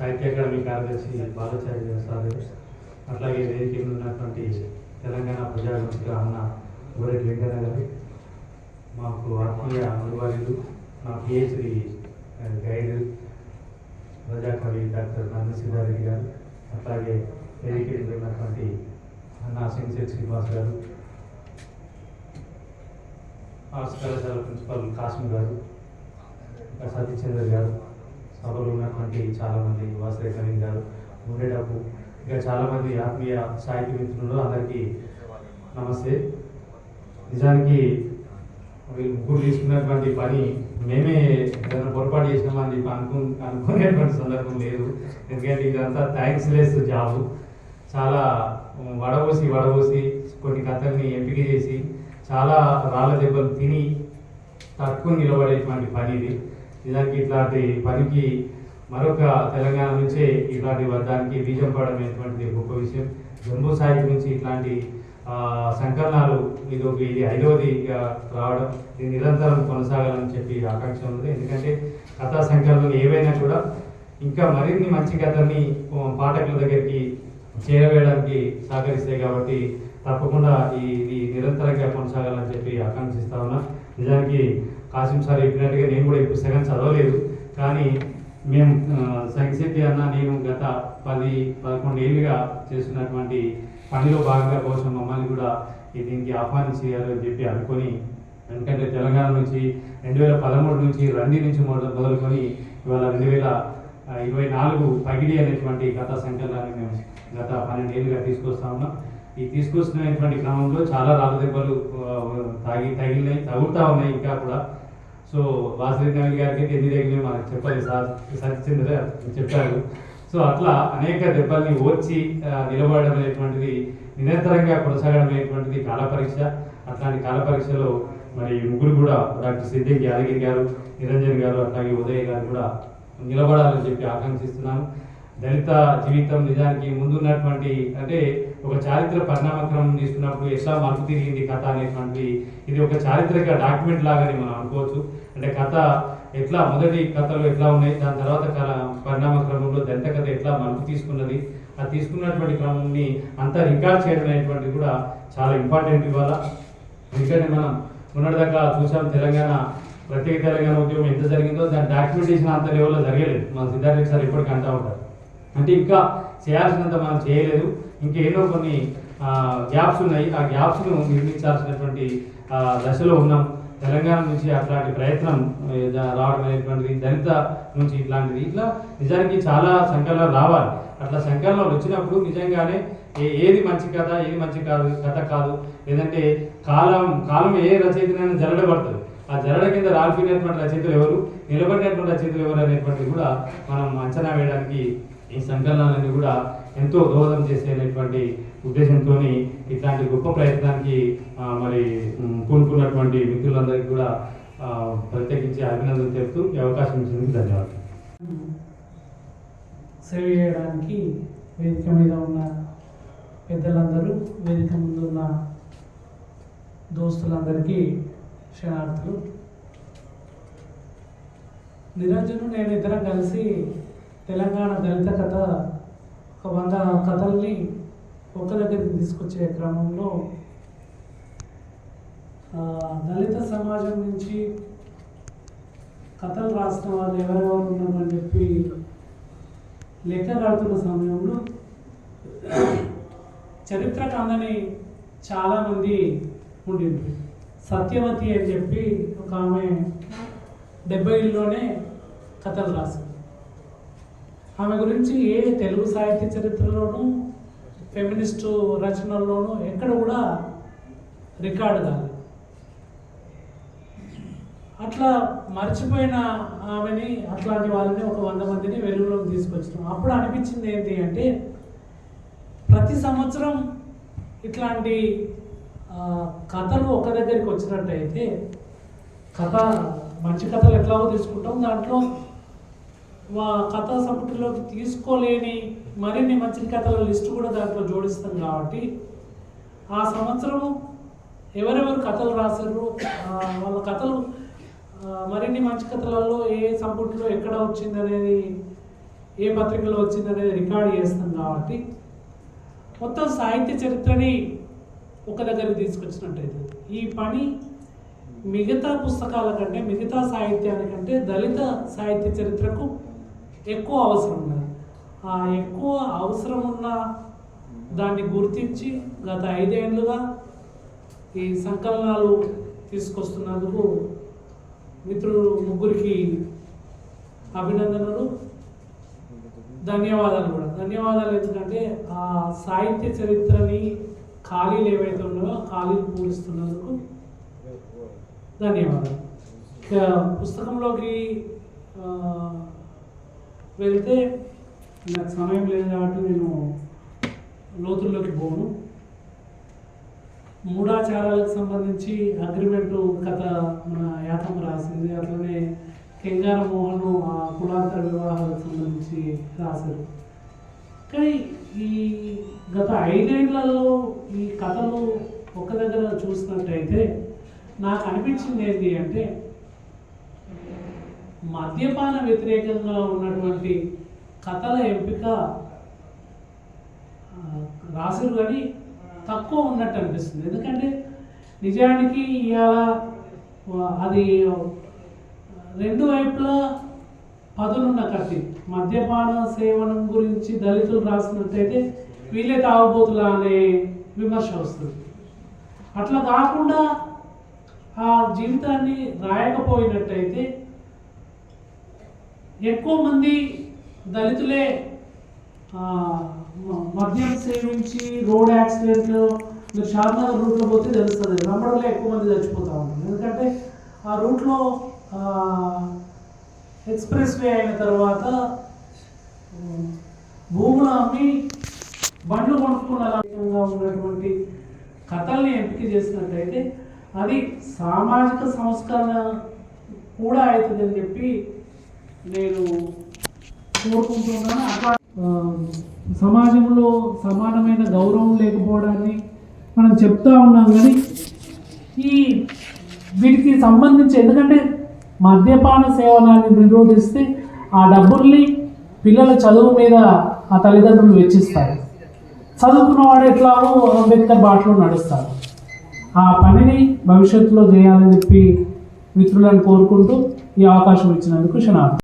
సాహిత్య అకాడమీ కార్యదర్శి బాలాచార్య సార్, అట్లాగే వేదిక ఉన్నటువంటి తెలంగాణ ప్రజాగమిక అన్న గోరెడ్డి వెంకన్న గారు, మాకు ఆత్మీయ అనువాదులు, మా పిహెచ్డి గైడ్ ప్రజాకవి డాక్టర్ నందసిద్ధారెడ్డి గారు, అట్లాగే వేదిక ఉన్నటువంటి అన్న సింగ్సేట్ శ్రీనివాస్ గారు, ఆర్ట్స్ కళాశాల ప్రిన్సిపల్ కాశ్మీర్ గారు, ఇంకా సతీశ్చంద్ర గారు, సభలో ఉన్నటువంటి చాలామంది వాసుదేవ కవిన్ గారు, ఉండేటప్పుడు ఇంకా చాలామంది ఆత్మీయ సాహిత్య మిత్రులు అందరికీ నమస్తే. నిజానికి వీళ్ళు ముగ్గురు తీసుకున్నటువంటి పని మేమే ఏదైనా పొరపాటు చేసినామని చెప్పి అనుకునేటువంటి సందర్భం లేదు. ఎందుకంటే ఇదంతా థ్యాంక్స్ లెస్ జాబ్. చాలా వడబోసి కొన్ని కథల్ని ఎంపిక చేసి చాలా రాళ్ళ దెబ్బలు తిని తట్టుకుని నిలబడేటువంటి పని ఇది. నిజానికి ఇట్లాంటి పనికి మరొక తెలంగాణ నుంచే ఇట్లాంటి వర్గానికి బీజం పడడం అనేటువంటిది గొప్ప విషయం. జంబూ సాహిత్యం నుంచి ఇట్లాంటి సంకలనాలు ఇది 5వది రావడం, ఇది నిరంతరం కొనసాగాలని చెప్పి ఆకాంక్ష ఉంది. ఎందుకంటే కథా సంకలనాలు ఏవైనా కూడా ఇంకా మరిన్ని మంచి కథల్ని పాఠకుల దగ్గరికి చేరవేయడానికి సహకరిస్తాయి. కాబట్టి తప్పకుండా ఇది నిరంతరంగా కొనసాగాలని చెప్పి ఆకాంక్షిస్తా ఉన్నా. నిజానికి కాసిం సార్ చెప్పినట్టుగా నేను కూడా ఈ పుస్తకం చదవలేదు, కానీ మేము సంక్షేపి అన్న నేను గత 10-11 ఏళ్ళుగా చేస్తున్నటువంటి పనిలో భాగంగా కోసం మమ్మల్ని కూడా దీనికి ఆహ్వానించారు అని చెప్పి అనుకొని, ఎందుకంటే తెలంగాణ నుంచి 2013 నుంచి రండి నుంచి మొదలుకొని ఇవాళ 2024 పగిడి అనేటువంటి కథా సంకలనాన్ని మేము గత 12 ఏళ్ళుగా తీసుకొస్తా ఉన్నాం. ఈ తీసుకొస్తున్నటువంటి క్రమంలో చాలా రాళ్ళ దెబ్బలు తగులుతూ ఉన్నాయి ఇంకా కూడా. సో వాసుదేవ కవిన్ గారికి ఎన్ని దగ్గర మనకు చెప్పాలి, సత్యచంద్ర చెప్పారు. సో అట్లా అనేక దెబ్బల్ని ఓర్చి నిలబడడం అనేటువంటిది నిరంతరంగా కొనసాగడం అనేటువంటిది కాల పరీక్ష. అట్లాంటి కాల పరీక్షలో మరి ముగ్గురు కూడా డాక్టర్ సిద్దిక్ యాదగిరి గారు, నిరంజన్ గారు, అట్లాగే ఉదయ్ గారు కూడా నిలబడాలని చెప్పి ఆకాంక్షిస్తున్నాను. దళిత జీవితం నిజానికి ముందున్నటువంటి అంటే ఒక చారిత్రక పరిణామక్రమం తీసుకున్నప్పుడు ఎట్లా మలుపు తిరిగింది కథ అనేటువంటి ఇది ఒక చారిత్రక డాక్యుమెంట్ లాగానే మనం అనుకోవచ్చు. అంటే కథ ఎట్లా మొదటి కథలు ఎట్లా ఉన్నాయి, దాని తర్వాత పరిణామ క్రమంలో దళిత కథ ఎట్లా మలుపు తీసుకున్నది, ఆ తీసుకున్నటువంటి క్రమంని అంతా రికార్డ్ చేయడం అనేటువంటిది కూడా చాలా ఇంపార్టెంట్ ఇవాళ. ఎందుకంటే మనం మొన్నటిదాకా చూసాం తెలంగాణ ప్రత్యేక తెలంగాణ ఉద్యమం ఎంత జరిగిందో దాని డాక్యుమెంటేషన్ అంత లెవెల్లో జరగలేదు. మన సిద్ధార్థ సార్ ఎప్పటికీ అంటూ ఉంటారు. అంటే ఇంకా చేయాల్సినంత మనం చేయలేదు, ఇంకేనో కొన్ని గ్యాప్స్ ఉన్నాయి. ఆ గ్యాప్స్ను నిర్మించాల్సినటువంటి దశలో ఉన్నాం. తెలంగాణ నుంచి అట్లాంటి ప్రయత్నం రావడం అనేటువంటిది, దళిత నుంచి ఇట్లాంటిది ఇట్లా నిజానికి చాలా సంకలనాలు రావాలి. అట్లా సంకలనాలు వచ్చినప్పుడు నిజంగానే ఏది మంచి కథ, ఏది మంచి కథ కాదు, లేదంటే కాలం ఏ రచయితనైనా జరడబడుతుంది. ఆ జరడ కింద రాలిపోయినటువంటి రచయితలు ఎవరు, నిలబడినటువంటి రచయితలు ఎవరు అనేటువంటిది కూడా మనం అంచనా వేయడానికి ఈ సంకలనాలన్నీ కూడా ఎంతో దోహదం చేసేటువంటి ఉద్దేశంతో ఇట్లాంటి గొప్ప ప్రయత్నానికి మరి పూనుకున్నటువంటి మిత్రులందరికీ కూడా ప్రత్యేకించి అభినందనలు తెలుపుతూ ఈ అవకాశం ఇచ్చినందుకు ధన్యవాదాలు. సేవ చేయడానికి వేదిక మీద ఉన్న పెద్దలందరూ, వేదిక ముందు ఉన్న దోస్తులందరికీ క్షణార్థులు. నిరంజను నేను ఇద్దరం కలిసి తెలంగాణ దళిత కథ ఒక 100 కథల్ని ఒక్క దగ్గరికి తీసుకొచ్చే క్రమంలో దళిత సమాజం నుంచి కథలు రాసిన వాళ్ళు ఎవరెవరు ఉన్నారని చెప్పి లెక్క కడుతున్న సమయంలో చరిత్రకు అందని చాలామంది ఉండింది. సత్యవతి అని చెప్పి ఒక ఆమె 70లోనే కథలు రాసింది. ఆమె గురించి ఏ తెలుగు సాహిత్య చరిత్రలోనూ ఫెమినిస్టు రచనల్లోనూ ఎక్కడ కూడా రికార్డు కాదు. అట్లా మర్చిపోయిన ఆమెని, అట్లాంటి వాళ్ళని ఒక 100 మందిని వెలుగులోకి తీసుకొచ్చినాం. అప్పుడు అనిపించింది ఏంటి అంటే, ప్రతి సంవత్సరం ఇట్లాంటి కథలు ఒక దగ్గరికి వచ్చినట్టయితే మంచి కథలు ఎట్లాగో తీసుకుంటాం, దాంట్లో కథా సంపుటిలోకి తీసుకోలేని మరిన్ని మంచి కథల లిస్టు కూడా దాంట్లో జోడిస్తాం. కాబట్టి ఆ సంవత్సరం ఎవరెవరు కథలు రాశారు, వాళ్ళ కథలు మరిన్ని మంచి కథలలో ఏ సంపుటిలో ఎక్కడ వచ్చింది అనేది ఏ పత్రికలో వచ్చిందనేది రికార్డ్ చేస్తాం కాబట్టి మొత్తం సాహిత్య చరిత్రని ఒక దగ్గరికి తీసుకొచ్చినట్టయితే ఈ పని మిగతా పుస్తకాల కంటే, మిగతా సాహిత్యానికంటే దళిత సాహిత్య చరిత్రకు ఎక్కువ అవసరం ఉన్నది. ఆ ఎక్కువ అవసరం ఉన్న దాన్ని గుర్తించి గత 5 ఏళ్ళుగా ఈ సంకలనాలు తీసుకొస్తున్నందుకు మిత్రులు ముగ్గురికి అభినందనలు, ధన్యవాదాలు కూడా. ధన్యవాదాలు ఎందుకంటే ఆ సాహిత్య చరిత్రని ఖాళీలు ఏవైతే ఉన్నాయో ఖాళీలు పూరిస్తున్నందుకు ధన్యవాదాలు. ఇక పుస్తకంలోకి వెళ్తే నాకు సమయం లేదు కాబట్టి నేను లోతుల్లోకి పోను. మూఢాచారాలకు సంబంధించి అగ్రిమెంటు కథ మన యాతం రాసింది. అట్లనే కెంగార మోహన్ ఆ కులాంతర వివాహాలకు సంబంధించి రాశారు. కానీ ఈ గత 5 ఏళ్లలో ఈ కథలు ఒక దగ్గర చూసినట్టయితే నాకు అనిపించింది ఏంటి అంటే మద్యపాన వ్యతిరేకంగా ఉన్నటువంటి కథల ఎంపిక రాశారు కానీ తక్కువ ఉన్నట్టు అనిపిస్తుంది. ఎందుకంటే నిజానికి ఇవాళ అది 2 వైపులా పదునున్న కథ. మద్యపాన సేవనం గురించి దళితులు రాసినట్టయితే వీళ్ళే తాగుబోతులా అనే విమర్శ వస్తుంది. అట్లా కాకుండా ఆ జీవితాన్ని రాయకపోయినట్టయితే ఎక్కువ మంది దళితులే మద్యం సేవించి రోడ్ యాక్సిడెంట్లు, మీరు షాద్నగర్ రూట్లో పోతే తెలుస్తుంది, రంబడలో ఎక్కువ మంది చచ్చిపోతూ ఉంటారు. ఎందుకంటే ఆ రూట్లో ఎక్స్ప్రెస్ వే అయిన తర్వాత భూములు అమ్మి బండ్లు కొనుక్కున్న రకంగా ఉన్నటువంటి కథల్ని ఎంపిక చేసినట్టయితే అది సామాజిక సంస్కరణ కూడా అవుతుందని చెప్పి నేను కోరుకుంటున్నాను. అట్లా సమాజంలో సమానమైన గౌరవం లేకపోవడాన్ని మనం చెప్తా ఉన్నాం. కానీ వీటికి సంబంధించి ఎందుకంటే మద్యపాన సేవనాన్ని నిరోధిస్తే ఆ డబ్బుల్ని పిల్లల చదువు మీద ఆ తల్లిదండ్రులు వెచ్చిస్తారు. చదువుకున్నవాడు ఎట్లాగో అంబేద్కర్ బాటలో నడుస్తారు. ఆ పనిని భవిష్యత్తులో చేయాలని చెప్పి మిత్రులను కోరుకుంటూ ఈ అవకాశం ఇచ్చినందుకు క్షణాలు.